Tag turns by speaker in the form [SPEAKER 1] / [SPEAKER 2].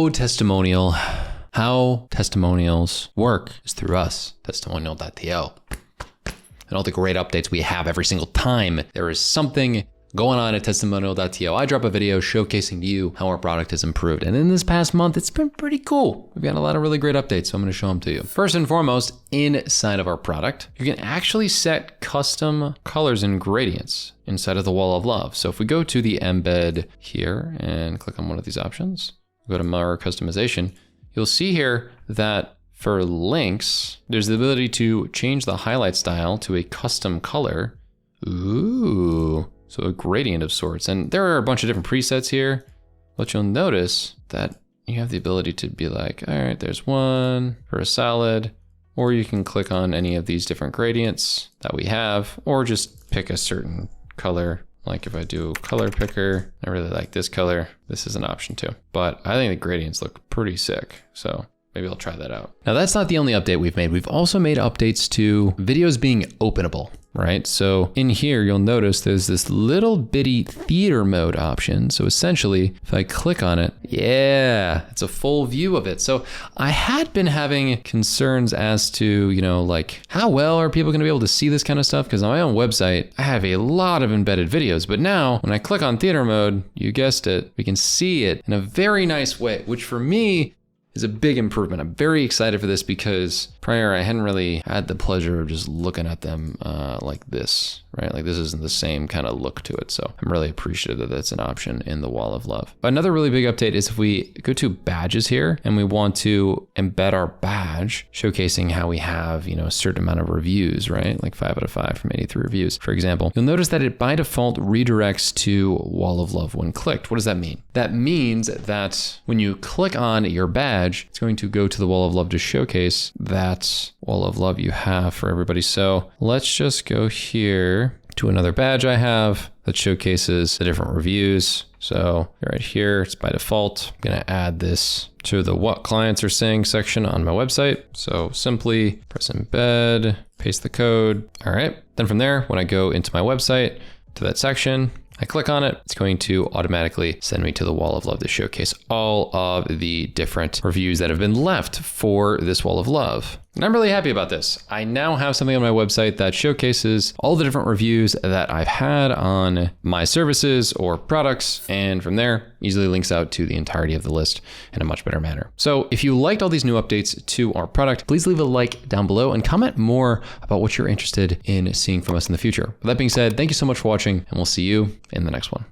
[SPEAKER 1] Hello, testimonial. How testimonials work is through us, Testimonial.to. And all the great updates we have every single time there is something going on at Testimonial.to. I drop a video showcasing to you how our product has improved. And in this past month, it's been pretty cool. We've got a lot of really great updates, so I'm gonna show them to you. First and foremost, inside of our product, you can actually set custom colors and gradients inside of the wall of love. So if we go to the embed here and click on one of these options, go to more customization, you'll see here that for links, there's the ability to change the highlight style to a custom color. Ooh. So a gradient of sorts. And there are a bunch of different presets here, but you'll notice that you have the ability to be like, all right, there's one for a solid, or you can click on any of these different gradients that we have, or just pick a certain color. Like if I do color picker, I really like this color. This is an option too, but I think the gradients look pretty sick. So maybe I'll try that out. Now that's not the only update we've made. We've also made updates to videos being openable, right? So in here, you'll notice there's this little bitty theater mode option. So essentially, if I click on it, yeah, it's a full view of it. So I had been having concerns as to, like how well are people gonna be able to see this kind of stuff? Because on my own website, I have a lot of embedded videos, but now when I click on theater mode, you guessed it, we can see it in a very nice way, which for me, is a big improvement. I'm very excited for this because prior I hadn't really had the pleasure of just looking at them like this, right? Like this isn't the same kind of look to it. So I'm really appreciative that that's an option in the wall of love. But another really big update is if we go to badges here and we want to embed our badge, showcasing how we have, a certain amount of reviews, right? Like 5 out of 5 from 83 reviews, for example. You'll notice that it by default redirects to wall of love when clicked. What does that mean? That means that when you click on your badge, it's going to go to the wall of love to showcase that wall of love you have for everybody. So let's just go here to another badge I have that showcases the different reviews. So right here, it's by default. I'm gonna add this to the what clients are saying section on my website. So simply press embed, paste the code. All right, then from there, when I go into my website to that section, I click on it, it's going to automatically send me to the wall of love to showcase all of the different reviews that have been left for this wall of love. And I'm really happy about this. I now have something on my website that showcases all the different reviews that I've had on my services or products. And from there, easily links out to the entirety of the list in a much better manner. So if you liked all these new updates to our product, please leave a like down below and comment more about what you're interested in seeing from us in the future. With that being said, thank you so much for watching and we'll see you in the next one.